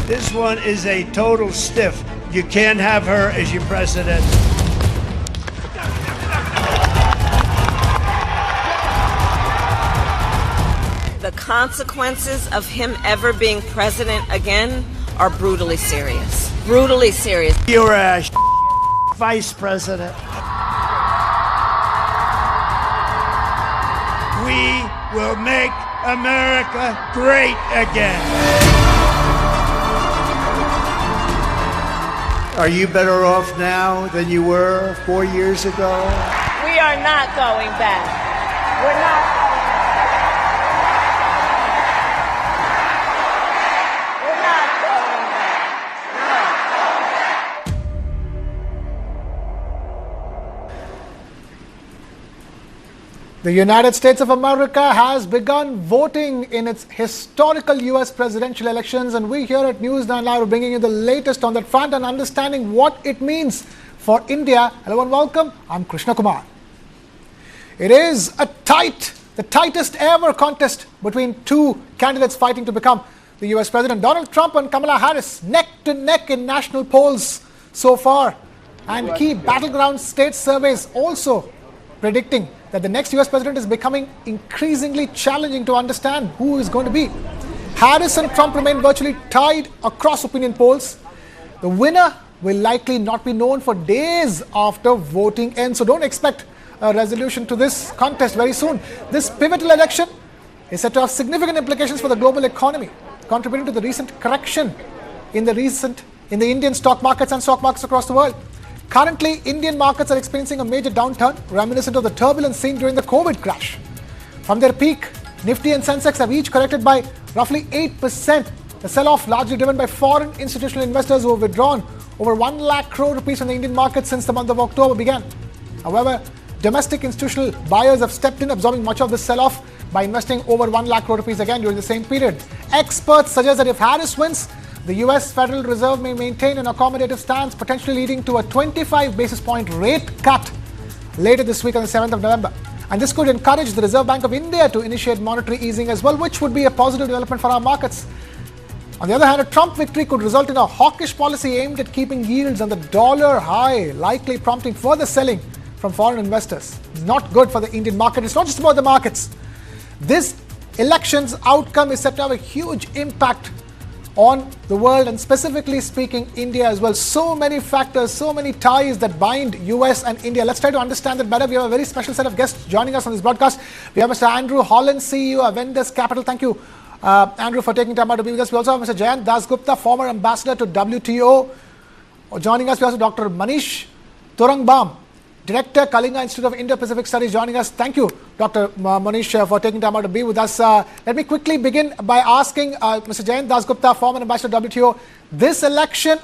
This one is a total stiff. You can't have her as your president. The consequences of him ever being president again are brutally serious. Brutally serious. You're a vice president. We will make America great again. Are you better off now than you were 4 years ago? We are not going back. We're not going back. We're not going back. No. The United States of America has begun voting in its historical US presidential elections, and we here at News 9 Live are bringing you the latest on that front and understanding what it means for India. Hello and welcome. I'm Krishnakumar. It is the tightest ever contest between two candidates fighting to become the US president. Donald Trump and Kamala Harris neck to neck in national polls so far, and key battleground state surveys also predicting that the next US president is becoming increasingly challenging to understand who is going to be. Harris and Trump remain virtually tied across opinion polls. The winner will likely not be known for days after voting ends, so don't expect a resolution to this contest very soon. This pivotal election is set to have significant implications for the global economy, contributing to the recent correction in the Indian stock markets and stock markets across the world. Currently, Indian markets are experiencing a major downturn, reminiscent of the turbulence seen during the COVID crash. From their peak, Nifty and Sensex have each corrected by roughly 8%. The sell-off largely driven by foreign institutional investors who have withdrawn over 1 lakh crore rupees from the Indian market since the month of October began. However, domestic institutional buyers have stepped in, absorbing much of this sell-off by investing over 1 lakh crore rupees again during the same period. Experts suggest that if Harris wins, the US Federal Reserve may maintain an accommodative stance, potentially leading to a 25 basis point rate cut later this week on the 7th of November. And this could encourage the Reserve Bank of India to initiate monetary easing as well, which would be a positive development for our markets. On the other hand, a Trump victory could result in a hawkish policy aimed at keeping yields on the dollar high, likely prompting further selling from foreign investors. It's not good for the Indian market. It's not just about the markets. This election's outcome is set to have a huge impact on the world, and specifically speaking, India as well. So many factors, so many ties that bind US and India. Let's try to understand that better. We have a very special set of guests joining us on this broadcast. We have Mr. Andrew Holland, CEO, Avendus Capital. Thank you, Andrew, for taking time out to be with us. We also have Mr. Jant, Gupta, former ambassador to WTO. Joining us, we also have Dr. Manish Turangbam, Director, Kalinga Institute of Indo-Pacific Studies, joining us. Thank you, Dr. Manish, for taking time out to be with us. Let me quickly begin by asking Mr. Jayant Das Gupta, former ambassador to WTO. This election,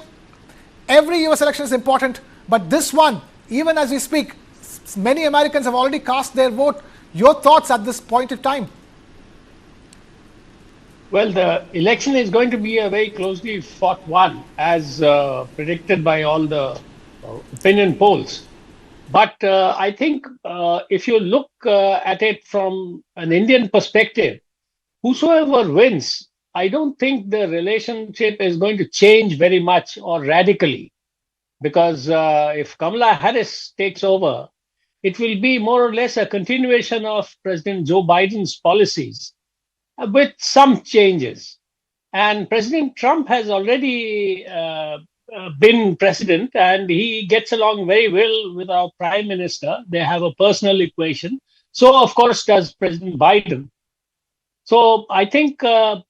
every US election is important, but this one, even as we speak, many Americans have already cast their vote. Your thoughts at this point of time? Well, the election is going to be a very closely fought one, as predicted by all the opinion polls. But I think if you look at it from an Indian perspective, whosoever wins, I don't think the relationship is going to change very much or radically. Because if Kamala Harris takes over, it will be more or less a continuation of President Joe Biden's policies with some changes. And President Trump has already been president, and he gets along very well with our prime minister. They have a personal equation. So, of course, does President Biden. So I think, the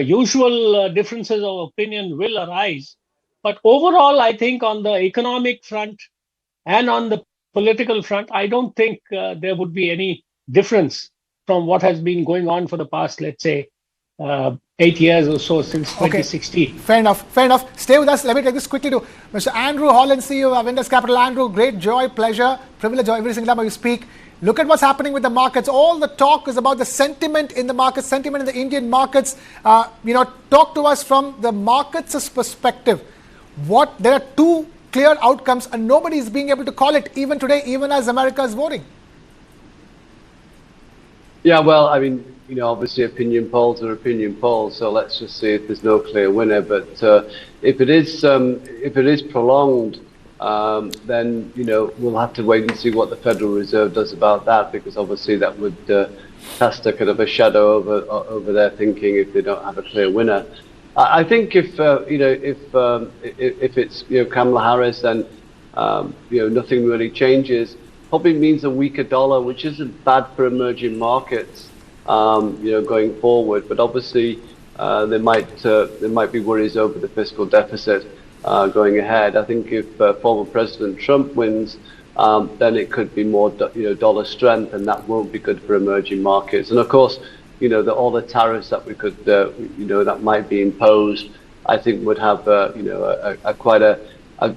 usual differences of opinion will arise. But overall, I think on the economic front and on the political front, I don't think there would be any difference from what has been going on for the past, let's say, 8 years or so since 2016. Okay. Fair enough. Stay with us. Let me take this quickly to Mr. Andrew Holland, CEO of Avendus Capital. Andrew, great joy, pleasure, privilege every single time you speak. Look at what's happening with the markets. All the talk is about the sentiment in the markets, sentiment in the Indian markets. Talk to us from the markets' perspective. There are two clear outcomes, and nobody is being able to call it even today, even as America is voting. Yeah, well, I mean, obviously opinion polls are opinion polls, so let's just see if there's no clear winner. But if it is prolonged, then we'll have to wait and see what the Federal Reserve does about that, because obviously that would cast a kind of a shadow over their thinking if they don't have a clear winner. I think if it's Kamala Harris, then nothing really changes. Probably means a weaker dollar, which isn't bad for emerging markets, going forward. But obviously, there might be worries over the fiscal deficit going ahead. I think if former President Trump wins, then it could be more dollar strength, and that won't be good for emerging markets. And of course, all the tariffs that we could that might be imposed, I think would have quite a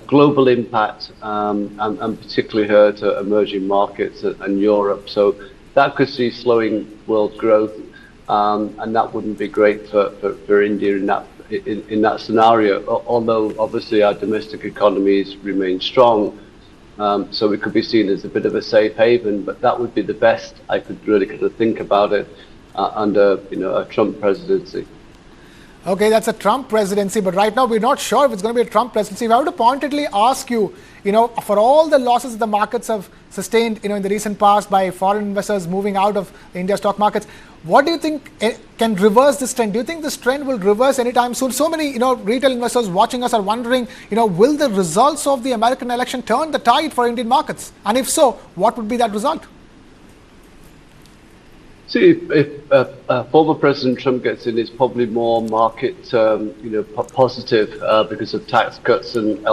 global impact, and particularly hurt emerging markets and Europe. So that could see slowing world growth, and that wouldn't be great for India in that scenario. Although obviously our domestic economies remain strong, so we could be seen as a bit of a safe haven. But that would be the best I could really kind of think about it under a Trump presidency. Okay, that's a Trump presidency, but right now we're not sure if it's going to be a Trump presidency. If I were to pointedly ask you, for all the losses that the markets have sustained, in the recent past by foreign investors moving out of India stock markets, what do you think can reverse this trend? Do you think this trend will reverse anytime soon? So many, retail investors watching us are wondering, will the results of the American election turn the tide for Indian markets? And if so, what would be that result? See, if former President Trump gets in, it's probably more market, positive because of tax cuts and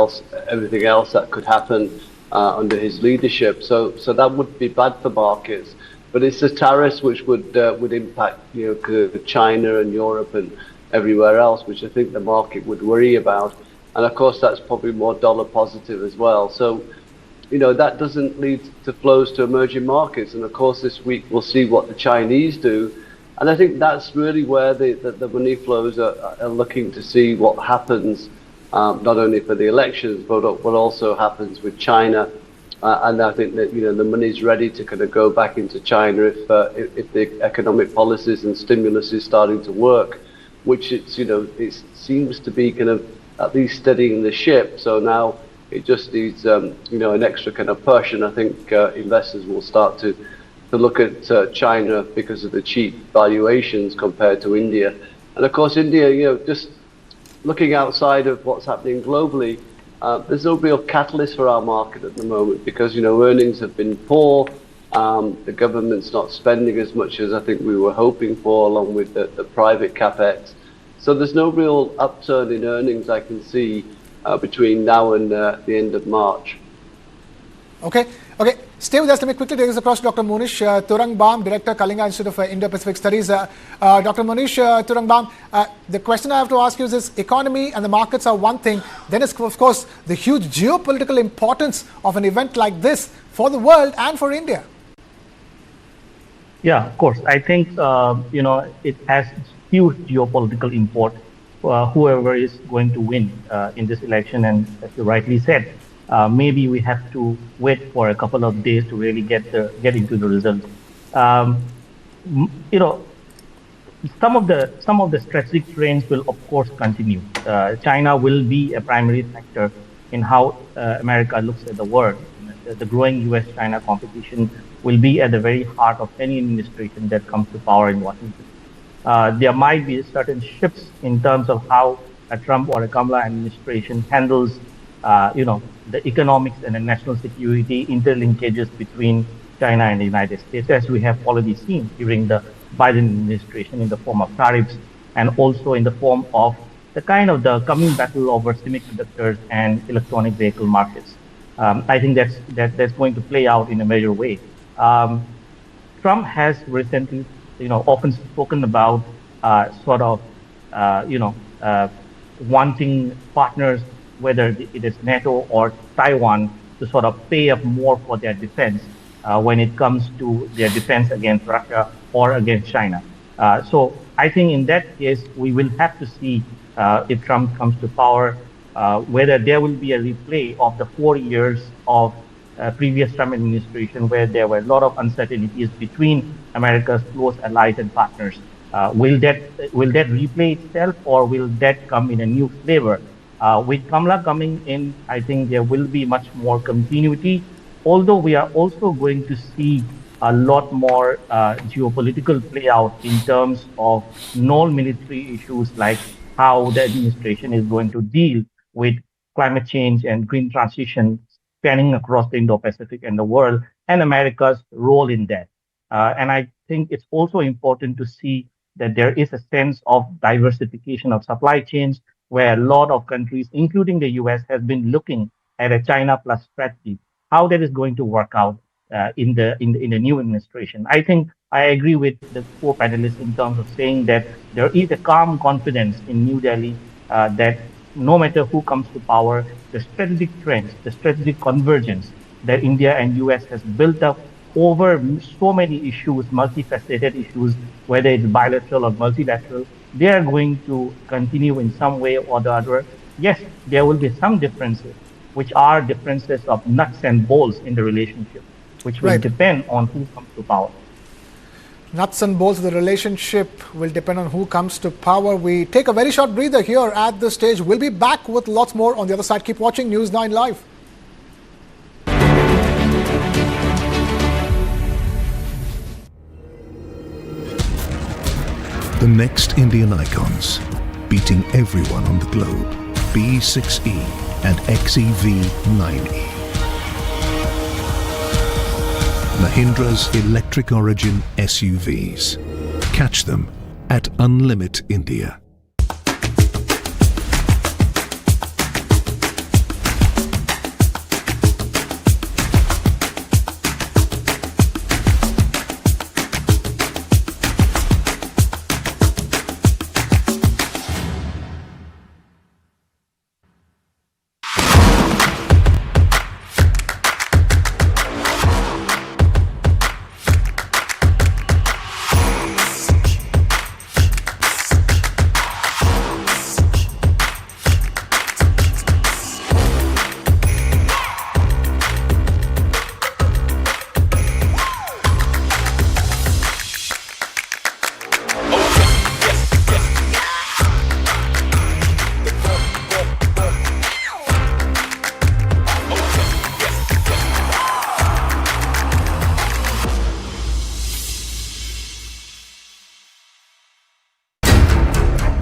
everything else that could happen under his leadership. So that would be bad for markets. But it's the tariffs which would impact, China and Europe and everywhere else, which I think the market would worry about. And of course, that's probably more dollar positive as well. So, that doesn't lead to flows to emerging markets. And of course, this week we'll see what the Chinese do. And I think that's really where the money flows are looking to see what happens, not only for the elections, but what also happens with China. And I think that, the money's ready to kind of go back into China if the economic policies and stimulus is starting to work, which it seems to be kind of at least steadying the ship. So now it just needs, an extra kind of push, and I think investors will start to look at China because of the cheap valuations compared to India. And of course, India, just looking outside of what's happening globally, there's no real catalyst for our market at the moment because, earnings have been poor. The government's not spending as much as I think we were hoping for, along with the private capex. So there's no real upturn in earnings I can see between now and the end of March. Okay. Stay with us. Let me quickly take this across to Dr. Monish Turangbam, Director, Kalinga Institute of Indo-Pacific Studies. Dr. Monish Turangbam, the question I have to ask you is this: economy and the markets are one thing. Then is, of course, the huge geopolitical importance of an event like this for the world and for India. Yeah, of course. I think, it has huge geopolitical import. Whoever is going to win in this election, and as you rightly said, maybe we have to wait for a couple of days to really get into the results. Some of the strategic trends will of course continue. China will be a primary factor in how America looks at the world. The growing U.S.-China competition will be at the very heart of any administration that comes to power in Washington. There might be certain shifts in terms of how a Trump or a Kamala administration handles, the economics and the national security interlinkages between China and the United States, as we have already seen during the Biden administration in the form of tariffs and also in the form of the coming battle over semiconductors and electronic vehicle markets. I think that's going to play out in a major way. Trump has recently often spoken about wanting partners, whether it is NATO or Taiwan, to sort of pay up more for their defense when it comes to their defense against Russia or against China. So I think in that case, we will have to see if Trump comes to power, whether there will be a replay of the 4 years of previous Trump administration, where there were a lot of uncertainties between America's close allies and partners. Will that replay itself, or will that come in a new flavor? With Kamala coming in, I think there will be much more continuity, although we are also going to see a lot more geopolitical play out in terms of non-military issues, like how the administration is going to deal with climate change and green transition spanning across the Indo-Pacific and the world, and America's role in that. And I think it's also important to see that there is a sense of diversification of supply chains, where a lot of countries, including the US, has been looking at a China plus strategy. How that is going to work out in the new administration. I think I agree with the four panelists in terms of saying that there is a calm confidence in New Delhi that no matter who comes to power, the strategic trends, the strategic convergence that India and US has built up over so many issues, multifaceted issues, whether it's bilateral or multilateral, they are going to continue in some way or the other. Yes, there will be some differences, which are differences of nuts and bolts in the relationship, which will depend on who comes to power. Nuts and bolts of the relationship will depend on who comes to power. We take a very short breather here at this stage. We'll be back with lots more on the other side. Keep watching News 9 Live. The next Indian icons, beating everyone on the globe. B6E and XEV9E. Mahindra's electric origin SUVs. Catch them at Unlimit India.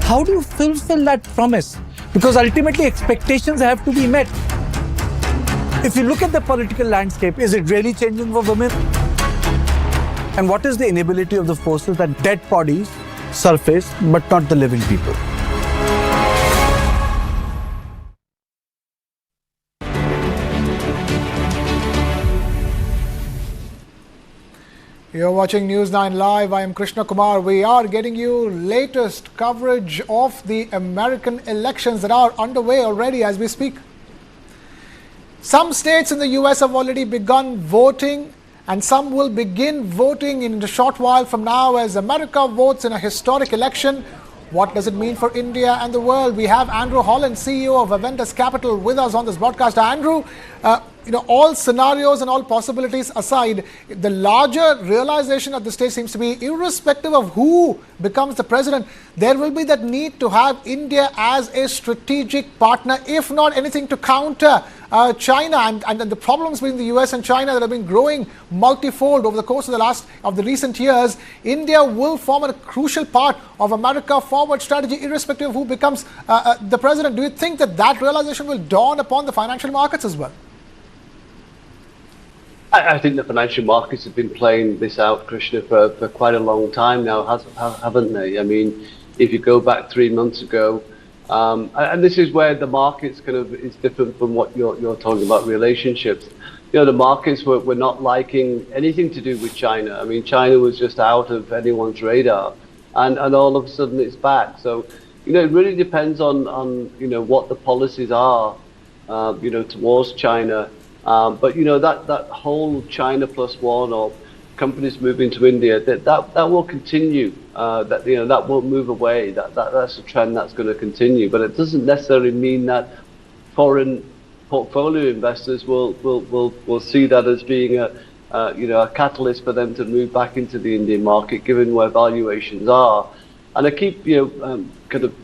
How do you fulfill that promise? Because ultimately expectations have to be met. If you look at the political landscape, is it really changing for women? And what is the inability of the forces that dead bodies surface, but not the living people? You're watching News 9 Live. I am Krishnakumar. We are getting you latest coverage of the American elections that are underway already as we speak. Some states in the US have already begun voting, and some will begin voting in a short while from now as America votes in a historic election. What does it mean for India and the world? We have Andrew Holland, CEO of Avendus Capital, with us on this broadcast. Andrew, all scenarios and all possibilities aside, the larger realization at this stage seems to be, irrespective of who becomes the president, there will be that need to have India as a strategic partner, if not anything to counter China and the problems between the US and China that have been growing multifold over the course of the recent years. India will form a crucial part of America forward strategy, irrespective of who becomes the president. Do you think that realization will dawn upon the financial markets as well? I think the financial markets have been playing this out, Krishna, for quite a long time now, haven't they? I mean, if you go back 3 months ago, and this is where the markets kind of is different from what you're talking about relationships. The markets were not liking anything to do with China. I mean, China was just out of anyone's radar, and all of a sudden it's back. So, it really depends on what the policies are, towards China. But that whole China plus one, or companies moving to India, that will continue. That won't move away. That's a trend that's going to continue. But it doesn't necessarily mean that foreign portfolio investors will see that as being a catalyst for them to move back into the Indian market, given where valuations are. And I keep kind of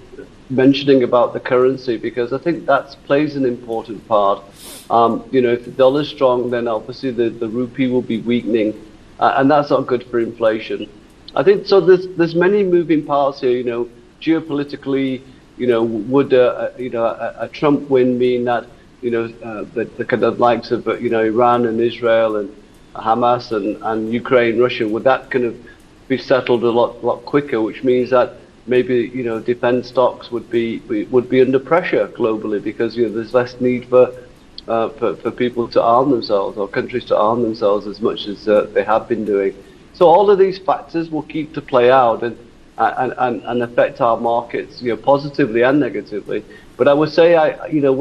mentioning about the currency, because I think that plays an important part. If the dollar is strong, then obviously the rupee will be weakening, and that's not good for inflation. I think so. There's many moving parts here. Geopolitically, would a Trump win mean that the kind of likes of Iran and Israel and Hamas and Ukraine, Russia, would that kind of be settled a lot quicker? Which means that maybe defense stocks would be under pressure globally, because there's less need for people to arm themselves, or countries to arm themselves as much as they have been doing. So all of these factors will keep to play out and affect our markets, positively and negatively. But I would say,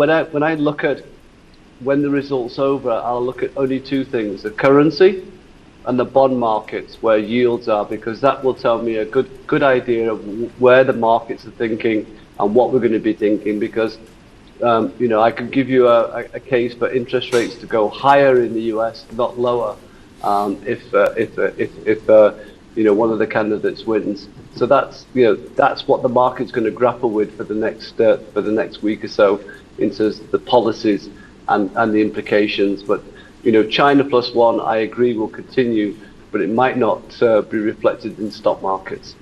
when I look at when the result's over, I'll look at only two things: the currency and the bond markets, where yields are, because that will tell me a good idea of where the markets are thinking and what we're going to be thinking. Because I could give you a case for interest rates to go higher in the US, not lower, if one of the candidates wins. So that's what the market's going to grapple with for the next week or so, in terms of the policies and the implications. But China plus one, I agree, will continue, but it might not be reflected in stock markets.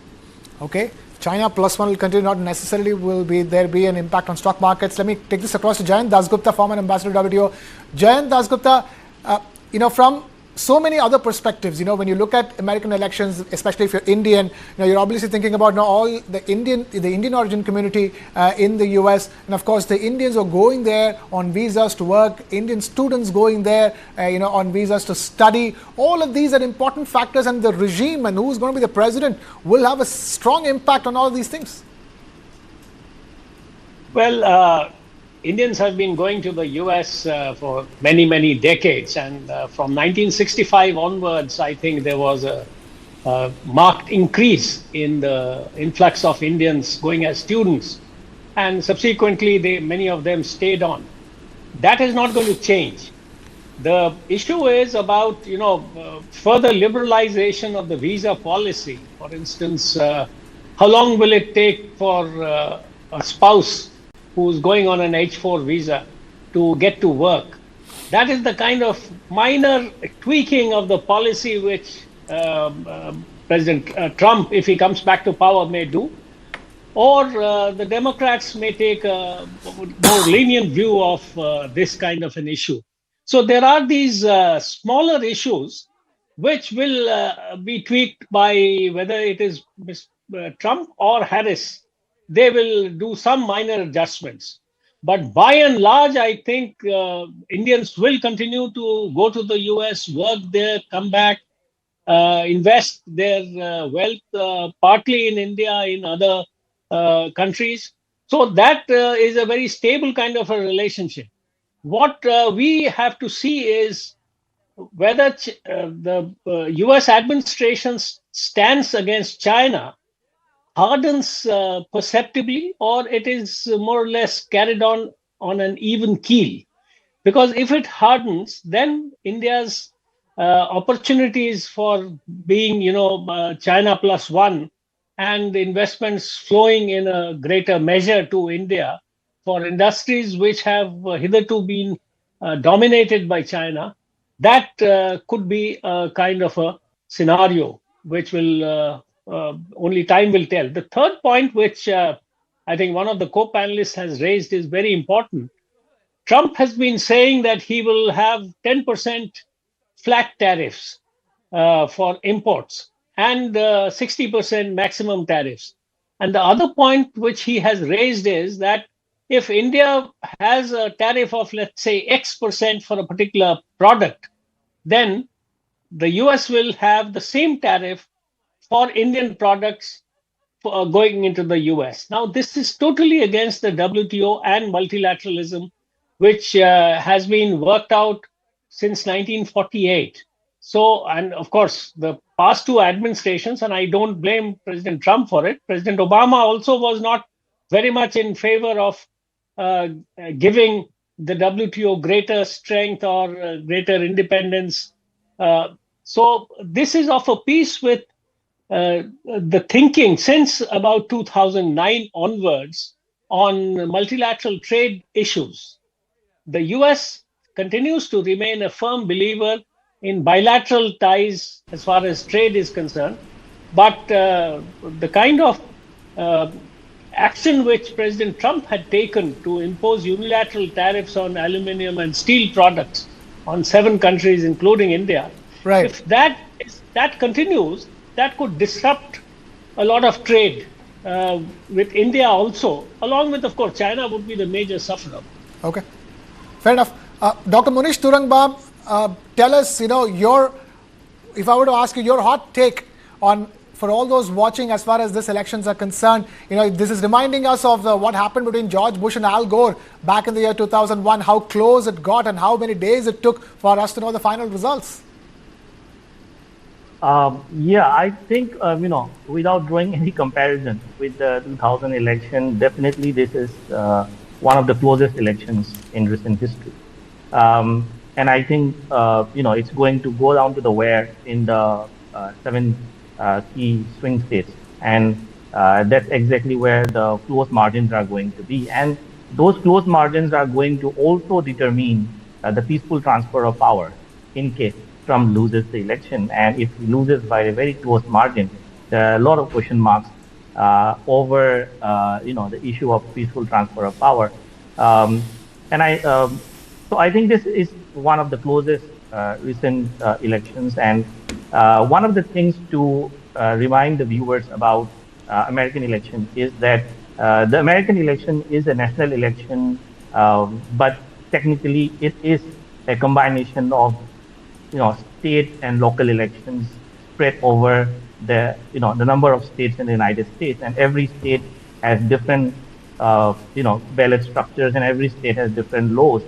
Okay, China plus one will continue, not necessarily will there be an impact on stock markets. Let me take this across to Jant Dasgupta, former ambassador to WTO. Jant Dasgupta, from so many other perspectives, when you look at American elections, especially if you're Indian, you're obviously thinking about all the Indian origin community in the US, and of course the Indians are going there on visas to work, Indian students going there, on visas to study. All of these are important factors, and the regime and who's going to be the president will have a strong impact on all of these things. Well, Indians have been going to the US for many, many decades. And from 1965 onwards, I think there was a marked increase in the influx of Indians going as students. And subsequently, many of them stayed on. That is not going to change. The issue is about, further liberalization of the visa policy. For instance, how long will it take for a spouse who's going on an H4 visa to get to work? That is the kind of minor tweaking of the policy which President Trump, if he comes back to power, may do. Or the Democrats may take a more lenient view of this kind of an issue. So there are these smaller issues which will be tweaked by whether it is Trump or Harris. They will do some minor adjustments. But by and large, I think Indians will continue to go to the US, work there, come back, invest their wealth partly in India, in other countries. So that is a very stable kind of a relationship. What we have to see is whether the US administration stance against China hardens perceptibly, or it is more or less carried on an even keel. Because if it hardens, then India's opportunities for being, China plus one, and investments flowing in a greater measure to India for industries which have hitherto been dominated by China, that could be a kind of a scenario which will only time will tell. The third point, which I think one of the co-panelists has raised, is very important. Trump has been saying that he will have 10% flat tariffs for imports and 60% maximum tariffs. And the other point which he has raised is that if India has a tariff of, let's say, X% for a particular product, then the US will have the same tariff for Indian products going into the US. Now, this is totally against the WTO and multilateralism, which has been worked out since 1948. So, and of course, the past two administrations, and I don't blame President Trump for it, President Obama also was not very much in favor of giving the WTO greater strength or greater independence. So this is of a piece with the thinking since about 2009 onwards on multilateral trade issues. The US continues to remain a firm believer in bilateral ties as far as trade is concerned, but the kind of action which President Trump had taken to impose unilateral tariffs on aluminum and steel products on 7 countries, including India, Right. if that continues, that could disrupt a lot of trade with India also, along with, of course, China would be the major sufferer. Okay, fair enough. Dr. Munish Turangbam, tell us, if I were to ask you your hot take on, for all those watching as far as this elections are concerned, this is reminding us of what happened between George Bush and Al Gore back in the year 2001, how close it got and how many days it took for us to know the final results. I think, without drawing any comparison with the 2000 election, definitely this is one of the closest elections in recent history. And I think, it's going to go down to the wire in the 7 key swing states. And that's exactly where the close margins are going to be. And those close margins are going to also determine the peaceful transfer of power in case Trump loses the election. And if he loses by a very close margin, there are a lot of question marks over, the issue of peaceful transfer of power. So I think this is one of the closest recent elections. And one of the things to remind the viewers about American election is that the American election is a national election, but technically it is a combination of state and local elections spread over the number of states in the United States, and every state has different ballot structures, and every state has different laws,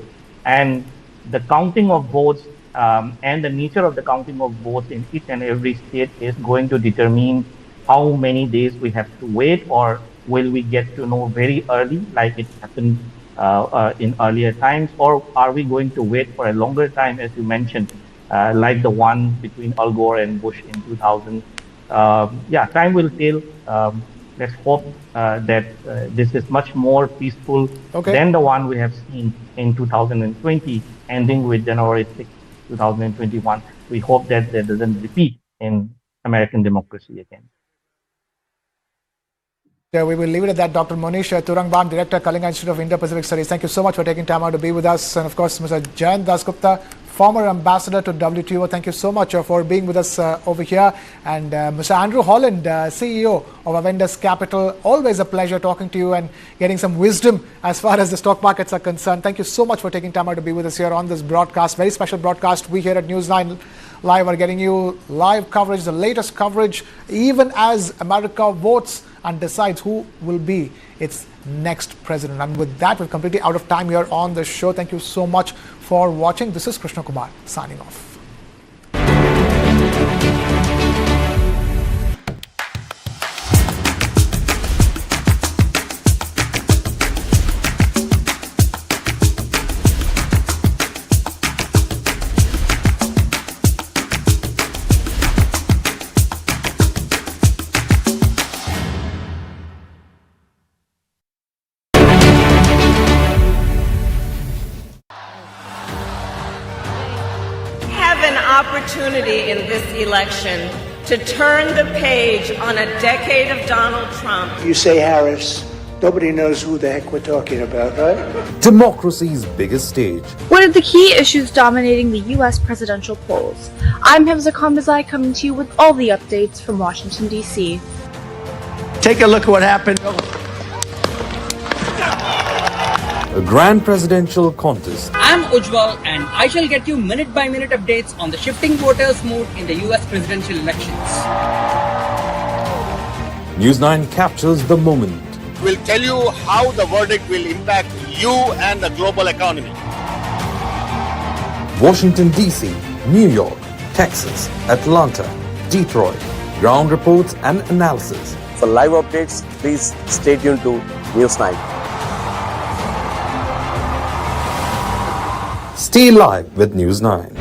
and the counting of votes and the nature of the counting of votes in each and every state is going to determine how many days we have to wait, or will we get to know very early like it happened in earlier times, or are we going to wait for a longer time, as you mentioned, like the one between Al Gore and Bush in 2000. Time will tell. Let's hope that this is much more peaceful than the one we have seen in 2020, ending with January 6, 2021. We hope that doesn't repeat in American democracy again. We will leave it at that. Dr. Munish Turangbam, Director, Kalinga Institute of Indo-Pacific Studies. Thank you so much for taking time out to be with us. And of course, Mr. Jant Gupta, former ambassador to WTO. Thank you so much for being with us over here. And Mr. Andrew Holland, CEO of Avendus Capital. Always a pleasure talking to you and getting some wisdom as far as the stock markets are concerned. Thank you so much for taking time out to be with us here on this broadcast. Very special broadcast. We here at News 9 Live are getting you live coverage, the latest coverage, even as America votes and decides who will be its next president. And with that, we're completely out of time here on the show. Thank you so much for watching. This is Krishnakumar signing off. Opportunity in this election to turn the page on a decade of Donald Trump. You say Harris, nobody knows who the heck we're talking about, right? Democracy's biggest stage. What are the key issues dominating the U.S. presidential polls? I'm Hamza Kambazai, coming to you with all the updates from Washington, D.C. Take a look at what happened. A grand presidential contest. I'm Ujjwal, and I shall get you minute-by-minute updates on the shifting voters' mood in the U.S. presidential elections. News 9 captures the moment. We'll tell you how the verdict will impact you and the global economy. Washington, D.C., New York, Texas, Atlanta, Detroit. Ground reports and analysis. For live updates, please stay tuned to News 9. Stay live with News 9.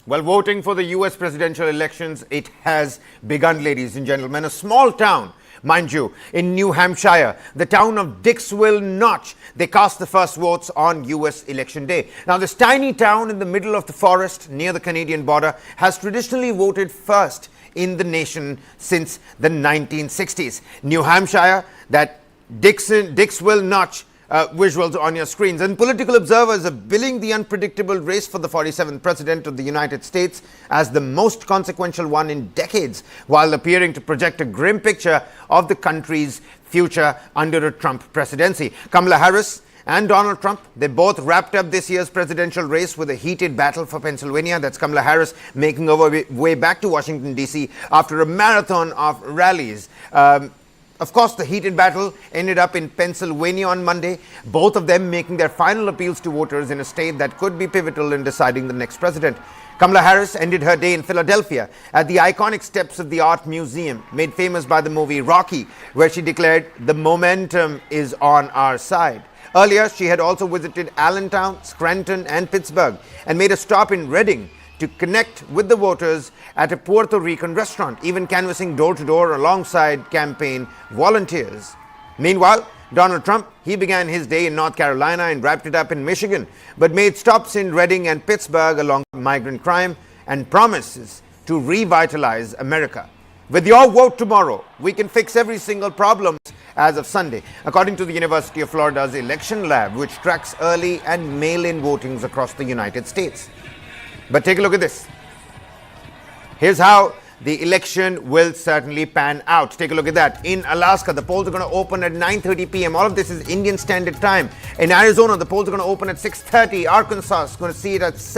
Well, voting for the US presidential elections, it has begun, ladies and gentlemen. A small town, mind you, in New Hampshire, the town of Dixville Notch, they cast the first votes on US election day. Now, this tiny town in the middle of the forest near the Canadian border has traditionally voted first in the nation since the 1960s. New Hampshire, that Dixville Notch, visuals on your screens. And political observers are billing the unpredictable race for the 47th president of the United States as the most consequential one in decades, while appearing to project a grim picture of the country's future under a Trump presidency. Kamala Harris and Donald Trump, they both wrapped up this year's presidential race with a heated battle for Pennsylvania. That's Kamala Harris making her way back to Washington, D.C. after a marathon of rallies. Of course, the heated battle ended up in Pennsylvania on Monday, both of them making their final appeals to voters in a state that could be pivotal in deciding the next president. Kamala Harris ended her day in Philadelphia at the iconic steps of the Art Museum, made famous by the movie Rocky, where she declared, "The momentum is on our side." Earlier, she had also visited Allentown, Scranton, and Pittsburgh, and made a stop in Reading to connect with the voters at a Puerto Rican restaurant, even canvassing door-to-door alongside campaign volunteers. Meanwhile, Donald Trump, he began his day in North Carolina and wrapped it up in Michigan, but made stops in Reading and Pittsburgh along migrant crime and promises to revitalize America. With your vote tomorrow, we can fix every single problem as of Sunday, according to the University of Florida's election lab, which tracks early and mail-in votings across the United States. But take a look at this. Here's how the election will certainly pan out. Take a look at that. In Alaska, the polls are going to open at 9:30 p.m. All of this is Indian Standard Time. In Arizona, the polls are going to open at 6:30. Arkansas is going to see it at 7.